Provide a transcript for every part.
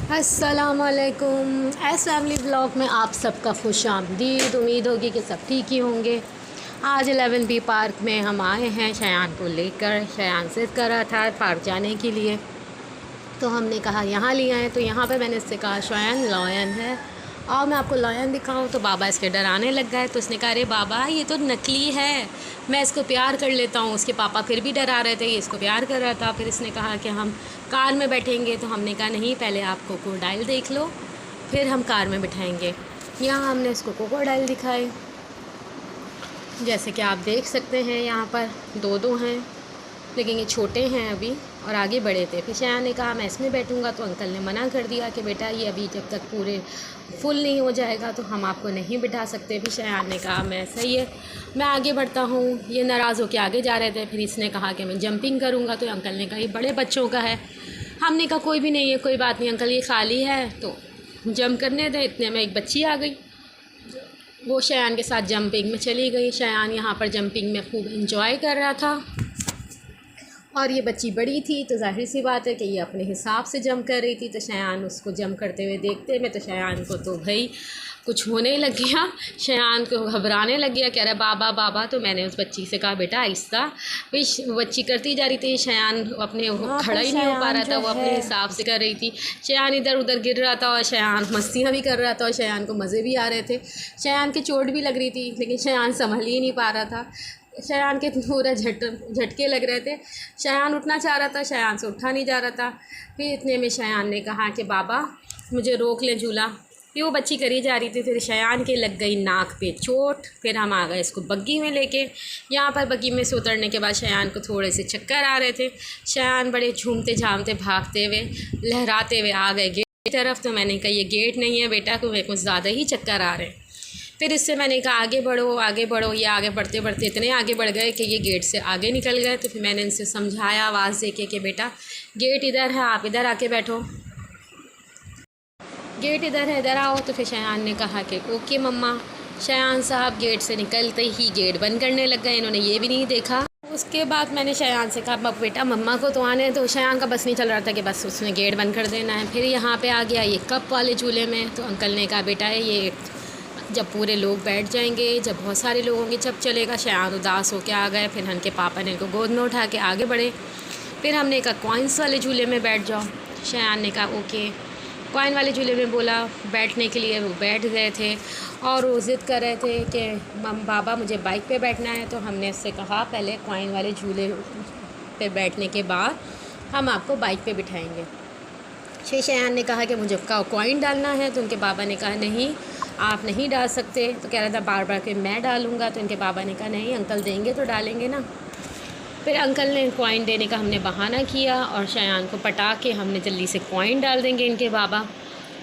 अस्सलामुअलैकुम। S family blog में आप सबका खुश आमदीद। उम्मीद होगी कि सब ठीक ही होंगे। आज 11B पार्क में हम आए हैं शयान को लेकर। शयान जिद कर रहा था पार्क जाने के लिए, तो हमने कहा यहाँ ले आए। तो यहाँ पे मैंने इससे कहा शयान लॉयन है और मैं आपको लॉयन दिखाऊं। तो बाबा इसके डराने लग गए। तो उसने कहा अरे बाबा ये तो नकली है, मैं इसको प्यार कर लेता हूँ। उसके पापा फिर भी डरा रहे थे, ये इसको प्यार कर रहा था। फिर इसने कहा कि हम कार में बैठेंगे। तो हमने कहा नहीं, पहले आप क्रोकोडाइल देख लो फिर हम कार में बिठाएंगे। यहाँ हमने इसको क्रोकोडाइल दिखाए, जैसे कि आप देख सकते हैं यहाँ पर दो हैं, लेकिन ये छोटे हैं अभी और आगे बड़े थे। फिर शयान ने कहा मैं इसमें बैठूंगा। तो अंकल ने मना कर दिया कि बेटा ये अभी जब तक पूरे फुल नहीं हो जाएगा तो हम आपको नहीं बिठा सकते। फिर शयान ने कहा मैं सही है, मैं आगे बढ़ता हूँ। ये नाराज़ होकर आगे जा रहे थे। फिर इसने कहा कि मैं जंपिंग करूँगा। तो अंकल ने कहा ये बड़े बच्चों का है। हमने कहा कोई भी नहीं है, कोई बात नहीं अंकल, ये खाली है तो जंप करने दें। इतने में एक बच्ची आ गई, वो शयान के साथ जंपिंग में चली गई। शयान यहाँ पर जंपिंग में खूब इंजॉय कर रहा था और ये बच्ची बड़ी थी तो जाहिर सी बात है कि ये अपने हिसाब से जंप कर रही थी। तो शयान उसको जंप करते हुए देखते में तो शयान को तो भाई कुछ होने लग गया। शयान को घबराने लग गया, कह रहा बाबा बाबा। तो मैंने उस बच्ची से कहा बेटा आहिस्ता। भाई बच्ची करती जा रही थी, शयान अपने खड़ा ही नहीं हो पा रहा था, वो अपने हिसाब से कर रही थी। शयान इधर उधर गिर रहा था और शयान मस्तियाँ भी कर रहा था और शयान को मज़े भी आ रहे थे। शयान की चोट भी लग रही थी लेकिन शयान संभल ही नहीं पा रहा था। शयान के पूरा झटके लग रहे थे। शयान उठना चाह रहा था, शयान से उठा नहीं जा रहा था। फिर इतने में शयान ने कहा कि बाबा मुझे रोक ले झूला। फिर वो बच्ची करी जा रही थी। फिर शयान के लग गई नाक पे चोट। फिर हम आ गए इसको बग्गी में लेके। यहाँ पर बग्गी में से उतरने के बाद शयान को थोड़े से चक्कर आ रहे थे। शयान बड़े झूमते झामते भागते हुए लहराते हुए आ गए गेट की तरफ। तो मैंने कहा ये गेट नहीं है बेटा, को मेरे को ज़्यादा ही चक्कर आ रहे हैं। फिर इससे मैंने कहा आगे बढ़ो आगे बढ़ो। ये आगे बढ़ते बढ़ते इतने आगे बढ़ गए कि ये गेट से आगे निकल गए। तो फिर मैंने इनसे समझाया आवाज़ दे के कि बेटा गेट इधर है, आप इधर आके बैठो, गेट इधर है, इधर आओ। तो फिर शयान ने कहा कि ओके मम्मा। शयान साहब गेट से निकलते ही गेट बंद करने लग गए, इन्होंने ये भी नहीं देखा। उसके बाद मैंने शयान से कहा बेटा मम्मा को तो आने। तो शयान का बस नहीं चल रहा था कि बस उसने गेट बंद कर देना है। फिर यहाँ पे आ गया ये कप वाले झूले में। तो अंकल ने कहा बेटा ये जब पूरे लोग बैठ जाएंगे, जब बहुत सारे लोग होंगे जब चलेगा। शयान उदास होकर आ गए। फिर उनके पापा ने इनको गोद में उठा के आगे बढ़े। फिर हमने कहा कॉइन्स वाले झूले में बैठ जाओ। शयान ने कहा ओके। कॉइन वाले झूले में बोला बैठने के लिए, वो बैठ गए थे और वो ज़िद कर रहे थे कि बाबा मुझे बाइक पे बैठना है। तो हमने उससे कहा पहले कॉइन वाले झूले पे बैठने के बाद हम आपको बाइक पे बिठाएंगे। शयान ने कहा कि मुझे कॉइन डालना है। तो उनके बाबा ने कहा नहीं आप नहीं डाल सकते। तो कह रहा था बार बार कि मैं डालूँगा। तो इनके बाबा ने कहा नहीं अंकल देंगे तो डालेंगे ना। फिर अंकल ने कॉइन देने का हमने बहाना किया और शयान को पटा के हमने जल्दी से कॉइन डाल देंगे इनके बाबा,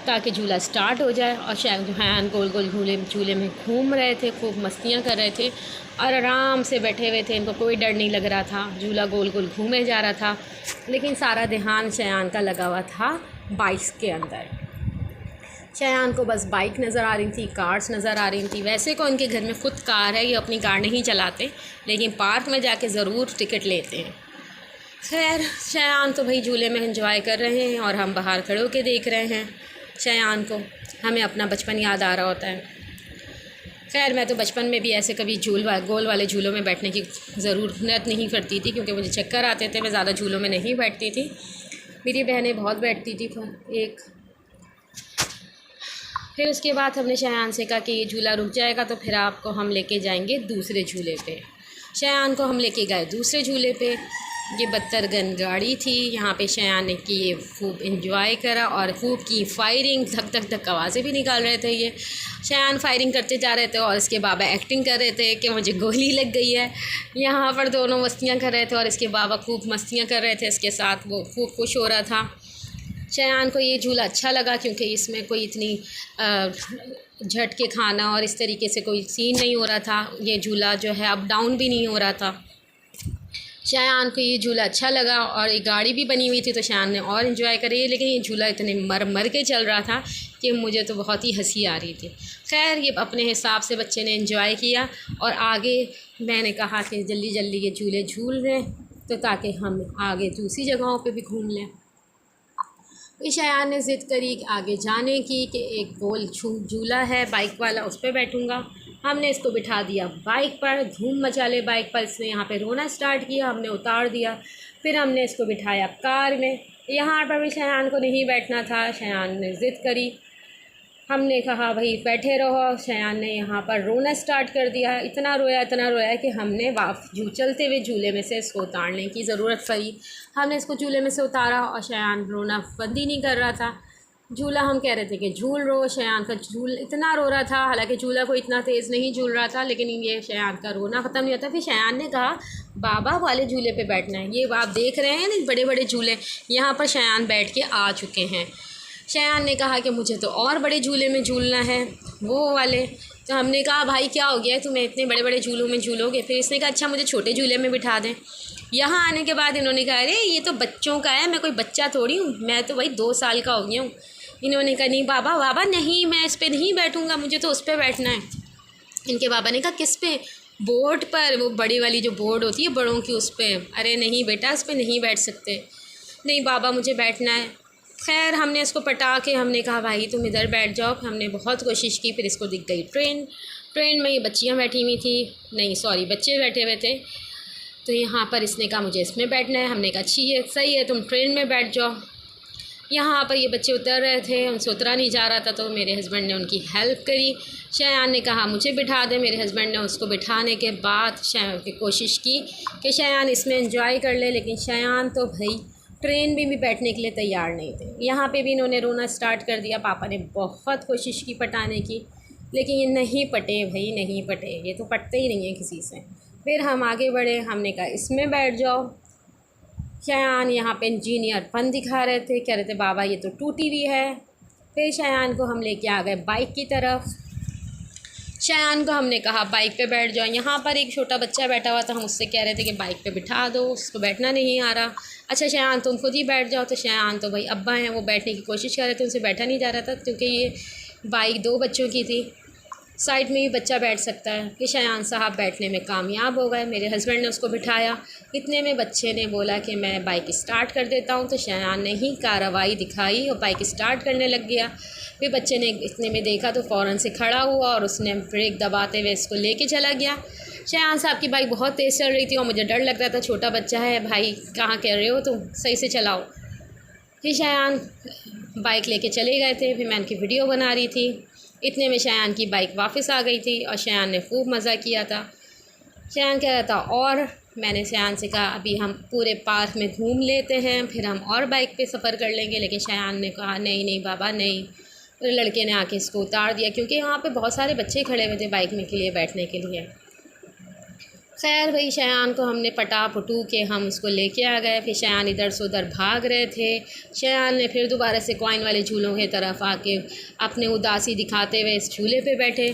ताकि झूला स्टार्ट हो जाए। और शयान गोल गोल झूले में घूम रहे थे, खूब मस्तियाँ कर रहे थे और आराम से बैठे हुए थे। इनको कोई डर नहीं लग रहा था, झूला गोल गोल घूमे जा रहा था। लेकिन सारा ध्यान शयान का लगा हुआ था बाइक्स के अंदर। शयान को बस बाइक नज़र आ रही थी, कार्स नज़र आ रही थी। वैसे को उनके घर में ख़ुद कार है, ये अपनी कार नहीं चलाते लेकिन पार्क में जाके ज़रूर टिकट लेते हैं। खैर शयान तो भाई झूले में एंजॉय कर रहे हैं और हम बाहर खड़े होकर देख रहे हैं शयान को। हमें अपना बचपन याद आ रहा होता है। खैर मैं तो बचपन में भी ऐसे कभी गोल वाले झूलों में बैठने की ज़रूरत नहीं पड़ती थी, क्योंकि मुझे चक्कर आते थे। मैं ज़्यादा झूलों में नहीं बैठती थी, मेरी बहनें बहुत बैठती थी एक। फिर उसके बाद हमने शयान से कहा कि ये झूला रुक जाएगा तो फिर आपको हम लेके जाएंगे दूसरे झूले पे। शयान को हम लेके गए दूसरे झूले पे। ये बत्तरगन गाड़ी थी। यहाँ पे शयान ने की खूब इंजॉय करा और खूब की फायरिंग, धक धक धक आवाज़ें भी निकाल रहे थे। ये शयान फायरिंग करते जा रहे थे और इसके बाबा एक्टिंग कर रहे थे कि मुझे गोली लग गई है। यहाँ पर दोनों मस्तियाँ कर रहे थे और इसके बाबा खूब मस्तियाँ कर रहे थे इसके साथ, वो खूब खुश हो रहा था। शयान को ये झूला अच्छा लगा क्योंकि इसमें कोई इतनी झटके खाना और इस तरीके से कोई सीन नहीं हो रहा था। ये झूला जो है अप डाउन भी नहीं हो रहा था। शयान को ये झूला अच्छा लगा और एक गाड़ी भी बनी हुई थी तो शयान ने और इन्जॉय करी। लेकिन ये झूला इतने मर के चल रहा था कि मुझे तो बहुत ही हंसी आ रही थी। खैर ये अपने हिसाब से बच्चे ने इन्जॉय किया और आगे मैंने कहा कि जल्दी जल्दी ये झूले झूल लें तो ताकि हम आगे दूसरी जगहों पे भी घूम लें। फिर शयान ने ज़िद करी आगे जाने की कि एक गोल झूला है बाइक वाला, उस पर बैठूँगा। हमने इसको बिठा दिया बाइक पर, धूम मचा ले बाइक पर। इसने यहाँ पे रोना स्टार्ट किया, हमने उतार दिया। फिर हमने इसको बिठाया कार में। यहाँ पर भी शयान को नहीं बैठना था, शयान ने ज़िद करी। हमने कहा भाई बैठे रहो। शयान ने यहाँ पर रोना स्टार्ट कर दिया। इतना रोया कि हमने चलते हुए झूले में से इसको उतारने की ज़रूरत पड़ी। हमने इसको झूले में से उतारा और शयान रोना बंद ही नहीं कर रहा था। झूला हम कह रहे थे कि झूल रो, शयान का झूल इतना रो रहा था। हालांकि झूला को इतना तेज़ नहीं झूल रहा था, लेकिन ये शयान का रोना ख़त्म नहीं होता। फिर शयान ने कहा बाबा वाले झूले पे बैठना है। ये आप देख रहे हैं ना बड़े बड़े झूले, यहाँ पर शयान बैठ के आ चुके हैं। शयान ने कहा कि मुझे तो और बड़े झूले में झूलना है, वो वाले। तो हमने कहा भाई क्या हो गया है, तुम्हें इतने बड़े बड़े झूलों में झूलोगे? फिर इसने कहा अच्छा मुझे छोटे झूले में बिठा दें। यहाँ आने के बाद इन्होंने कहा अरे ये तो बच्चों का है, मैं कोई बच्चा थोड़ी हूँ, मैं तो भाई 2 साल का हो गया हूँ। इन्होंने कहा नहीं बाबा बाबा नहीं, मैं इस पर नहीं बैठूँगा, मुझे तो उस पर बैठना है। इनके बाबा ने कहा किस पे? बोर्ड पर, वो बड़ी वाली जो बोर्ड होती है बड़ों की, उस पर। अरे नहीं बेटा उस पर नहीं बैठ सकते। नहीं बाबा मुझे बैठना है। खैर हमने इसको पटा के हमने कहा भाई तुम इधर बैठ जाओ। हमने बहुत कोशिश की। फिर इसको दिख गई ट्रेन में ये बच्चियाँ बैठी हुई थी, नहीं सॉरी बच्चे बैठे हुए थे। तो यहाँ पर इसने कहा मुझे इसमें बैठना है। हमने कहा अच्छी है, सही है, तुम ट्रेन में बैठ जाओ। यहाँ पर ये बच्चे उतर रहे थे, उनसे उतरा नहीं जा रहा था, तो मेरे हस्बैंड ने उनकी हेल्प करी। शयान ने कहा मुझे बिठा दे। मेरे हस्बैंड ने उसको बिठाने के बाद शयान की कोशिश की कि शयान इसमें एंजॉय कर ले, लेकिन शयान तो भाई ट्रेन में भी बैठने के लिए तैयार नहीं थे। यहाँ पे भी इन्होंने रोना स्टार्ट कर दिया। पापा ने बहुत कोशिश की पटाने की, लेकिन ये नहीं पटे भाई, नहीं पटे, ये तो पटते ही नहीं हैं किसी से। फिर हम आगे बढ़े, हमने कहा इसमें बैठ जाओ। शयान यहाँ पे इंजीनियरपन दिखा रहे थे, कह रहे थे बाबा ये तो टूटी हुई है। फिर शयान को हम लेके आ गए बाइक की तरफ। शयान को हमने कहा बाइक पे बैठ जाओ। यहाँ पर एक छोटा बच्चा बैठा हुआ था, हम उससे कह रहे थे कि बाइक पे बिठा दो, उसको बैठना नहीं आ रहा। अच्छा शयान तुम खुद ही बैठ जाओ। तो शयान तो भाई अब्बा हैं, वो बैठने की कोशिश कर रहे थे, उनसे बैठा नहीं जा रहा था क्योंकि ये बाइक 2 बच्चों की थी, साइड में ही बच्चा बैठ सकता है। कि शयान साहब बैठने में कामयाब हो गए। मेरे हस्बैंड ने उसको बिठाया। इतने में बच्चे ने बोला कि मैं बाइक स्टार्ट कर देता हूँ। तो शयान ने ही कार्रवाई दिखाई और बाइक स्टार्ट करने लग गया। फिर बच्चे ने इतने में देखा तो फ़ौरन से खड़ा हुआ और उसने ब्रेक दबाते हुए इसको लेके चला गया। शयान साहब की बाइक बहुत तेज़ चल रही थी और मुझे डर लग रहा था, छोटा बच्चा है भाई, कहाँ कह रहे हो तुम, सही से चलाओ। फिर शयान बाइक लेके चले गए थे। फिर मैं उनकी वीडियो बना रही थी। इतने में शयान की बाइक वापस आ गई थी और शयान ने खूब मज़ा किया था। शयान कह रहा था और मैंने शयान से कहा अभी हम पूरे पार्क में घूम लेते हैं, फिर हम और बाइक पे सफ़र कर लेंगे। लेकिन शयान ने कहा नहीं नहीं बाबा नहीं। तो लड़के ने आके इसको उतार दिया क्योंकि वहाँ पे बहुत सारे बच्चे खड़े हुए थे बाइक में के लिए बैठने के लिए। खैर भाई शयान को हमने पटा पुटू के हम उसको लेके आ गए। फिर शयान इधर से उधर भाग रहे थे। शयान ने फिर दोबारा से कॉइन वाले झूलों की तरफ आके अपने उदासी दिखाते हुए इस झूले पे बैठे।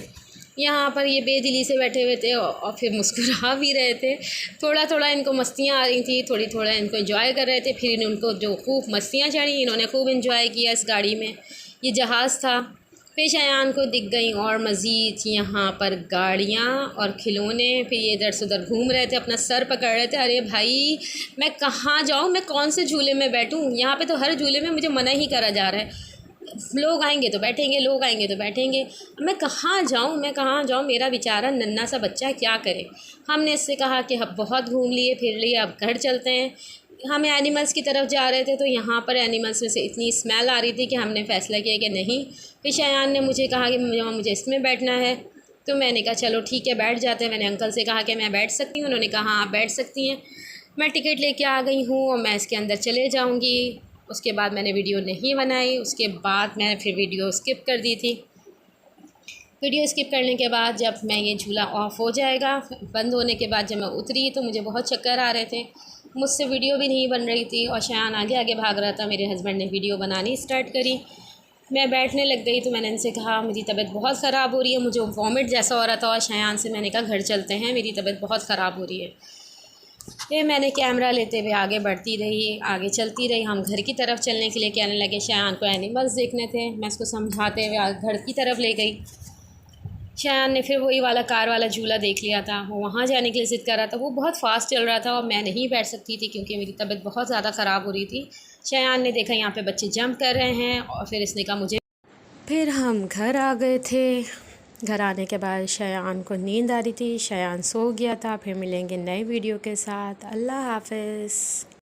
यहाँ पर ये बेदिली से बैठे हुए थे और फिर मुस्कुरा भी रहे थे। थोड़ा थोड़ा इनको मस्तियाँ आ रही थी, थोड़ा इनको एंजॉय कर रहे थे। फिर इनको जो खूब मस्तियाँ चढ़ी, इन्होंने खूब एंजॉय किया इस गाड़ी में। ये जहाज़ था। फिर शयान को दिख गई और मज़ीद यहाँ पर गाड़ियाँ और खिलौने। फिर ये इधर से उधर घूम रहे थे, अपना सर पकड़ रहे थे, अरे भाई मैं कहाँ जाऊँ, मैं कौन से झूले में बैठूँ? यहाँ पे तो हर झूले में मुझे मना ही करा जा रहा है, लोग आएंगे तो बैठेंगे, लोग आएंगे तो बैठेंगे, मैं कहाँ जाऊँ, मैं कहाँ जाऊँ? मेरा बेचारा नन्हा सा बच्चा क्या करे। हमने इससे कहा कि अब बहुत घूम लिए फिर लिए, अब घर चलते हैं। हम एनिमल्स की तरफ जा रहे थे तो यहाँ पर एनिमल्स में से इतनी स्मेल आ रही थी कि हमने फ़ैसला किया कि नहीं। फिर शयान ने मुझे कहा कि मुझे इसमें बैठना है। तो मैंने कहा चलो ठीक है बैठ जाते हैं। मैंने अंकल से कहा कि मैं बैठ सकती हूँ, उन्होंने कहा हाँ आप बैठ सकती हैं। मैं टिकट लेके आ गई हूँ और मैं इसके अंदर चले जाऊँगी। उसके बाद मैंने वीडियो नहीं बनाई। उसके बाद मैंने फिर वीडियो स्किप कर दी थी। वीडियो स्किप करने के बाद जब मैं ये झूला ऑफ़ हो जाएगा, बंद होने के बाद जब मैं उतरी तो मुझे बहुत चक्कर आ रहे थे, मुझसे वीडियो भी नहीं बन रही थी और शयान आगे आगे भाग रहा था। मेरे हस्बैंड ने वीडियो बनानी स्टार्ट करी। मैं बैठने लग गई तो मैंने इनसे कहा मेरी तबीयत बहुत ख़राब हो रही है, मुझे वॉमिट जैसा हो रहा था। और शयान से मैंने कहा घर चलते हैं, मेरी तबीयत बहुत ख़राब हो रही है। फिर मैंने कैमरा लेते हुए आगे बढ़ती रही, आगे चलती रही। हम घर की तरफ चलने के लिए कहने लगे। शयान को एनिमल्स देखने थे, मैं इसको समझाते हुए घर की तरफ ले गई। शयान ने फिर वही वाला कार वाला झूला देख लिया था, वो वहाँ जाने के लिए ज़िद कर रहा था। वो बहुत फास्ट चल रहा था और मैं नहीं बैठ सकती थी क्योंकि मेरी तबीयत बहुत ज़्यादा ख़राब हो रही थी। शयान ने देखा यहाँ पे बच्चे जंप कर रहे हैं और फिर इसने कहा मुझे। फिर हम घर आ गए थे। घर आने के बाद शयान को नींद आ रही थी, शयान सो गया था। फिर मिलेंगे नए वीडियो के साथ। अल्लाह हाफ़िज़।